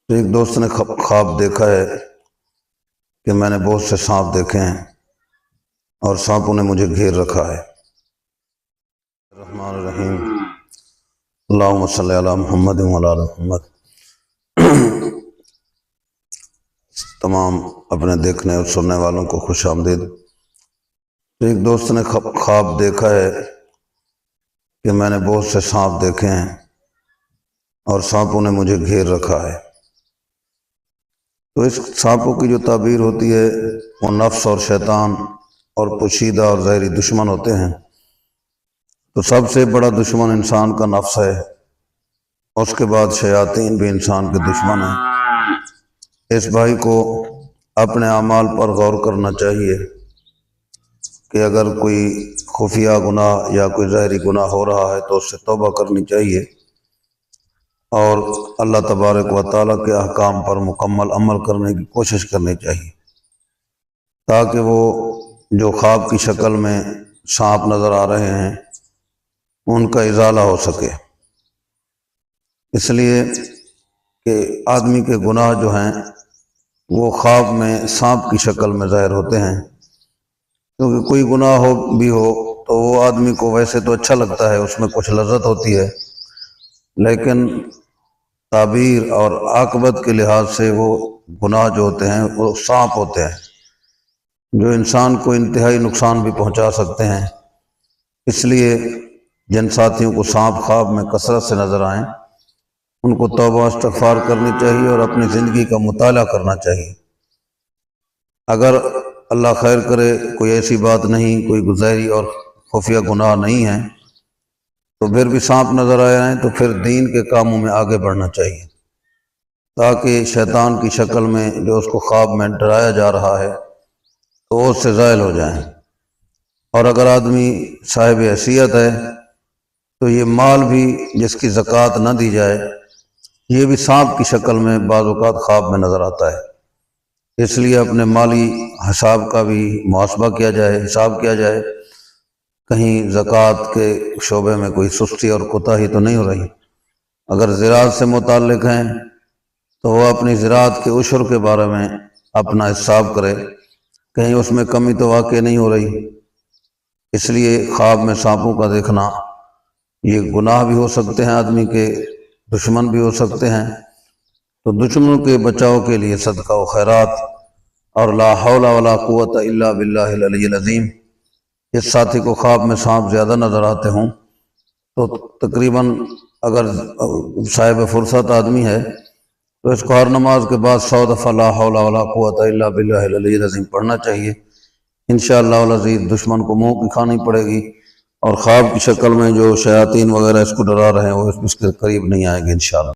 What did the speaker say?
ایک دوست نے خواب دیکھا ہے کہ میں نے بہت سے سانپ دیکھے ہیں اور سانپوں نے مجھے گھیر رکھا ہے۔ الرحمن الرحیم، اللہم صلی علی محمد وعلی آل محمد۔ تمام اپنے دیکھنے اور سننے والوں کو خوش آمدید۔ ایک دوست نے خواب دیکھا ہے کہ میں نے بہت سے سانپ دیکھے ہیں اور سانپوں نے مجھے گھیر رکھا ہے۔ تو اس سانپوں کی جو تعبیر ہوتی ہے وہ نفس اور شیطان اور پوشیدہ اور ظاہری دشمن ہوتے ہیں۔ تو سب سے بڑا دشمن انسان کا نفس ہے، اس کے بعد شیاطین بھی انسان کے دشمن ہیں۔ اس بھائی کو اپنے اعمال پر غور کرنا چاہیے کہ اگر کوئی خفیہ گناہ یا کوئی ظاہری گناہ ہو رہا ہے تو اس سے توبہ کرنی چاہیے اور اللہ تبارک و تعالیٰ کے احکام پر مکمل عمل کرنے کی کوشش کرنی چاہیے، تاکہ وہ جو خواب کی شکل میں سانپ نظر آ رہے ہیں ان کا ازالہ ہو سکے۔ اس لیے کہ آدمی کے گناہ جو ہیں وہ خواب میں سانپ کی شکل میں ظاہر ہوتے ہیں، کیونکہ کوئی گناہ بھی ہو تو وہ آدمی کو ویسے تو اچھا لگتا ہے، اس میں کچھ لذت ہوتی ہے، لیکن تعبیر اور عاقبت کے لحاظ سے وہ گناہ جو ہوتے ہیں وہ سانپ ہوتے ہیں جو انسان کو انتہائی نقصان بھی پہنچا سکتے ہیں۔ اس لیے جن ساتھیوں کو سانپ خواب میں کثرت سے نظر آئیں ان کو توبہ استغفار کرنی چاہیے اور اپنی زندگی کا مطالعہ کرنا چاہیے۔ اگر اللہ خیر کرے کوئی ایسی بات نہیں، کوئی ظاہری اور خفیہ گناہ نہیں ہے تو پھر بھی سانپ نظر آئے ہیں تو پھر دین کے کاموں میں آگے بڑھنا چاہیے، تاکہ شیطان کی شکل میں جو اس کو خواب میں ڈرایا جا رہا ہے تو وہ اس سے زائل ہو جائیں۔ اور اگر آدمی صاحب حیثیت ہے تو یہ مال بھی جس کی زکوٰۃ نہ دی جائے یہ بھی سانپ کی شکل میں بعض اوقات خواب میں نظر آتا ہے۔ اس لیے اپنے مالی حساب کا بھی محاسبہ کیا جائے، حساب کیا جائے، کہیں زکوٰۃ کے شعبے میں کوئی سستی اور کوتاہی تو نہیں ہو رہی۔ اگر زراعت سے متعلق ہیں تو وہ اپنی زراعت کے عشر کے بارے میں اپنا حساب کرے، کہیں اس میں کمی تو واقع نہیں ہو رہی۔ اس لیے خواب میں سانپوں کا دیکھنا یہ گناہ بھی ہو سکتے ہیں، آدمی کے دشمن بھی ہو سکتے ہیں، تو دشمنوں کے بچاؤ کے لیے صدقہ و خیرات اور لا حول ولا قوت الا باللہ العلی العظیم۔ اس ساتھی کو خواب میں سانپ زیادہ نظر آتے ہوں تو تقریباً اگر صاحب فرصت آدمی ہے تو اس کو ہر نماز کے بعد 100 دفعہ لا حول ولا قوت الا باللہ العلی العظیم پڑھنا چاہیے۔ انشاءاللہ العزیز دشمن کو منہ کی کھانی پڑے گی اور خواب کی شکل میں جو شیاطین وغیرہ اس کو ڈرا رہے ہیں وہ اس کے قریب نہیں آئیں گے انشاءاللہ۔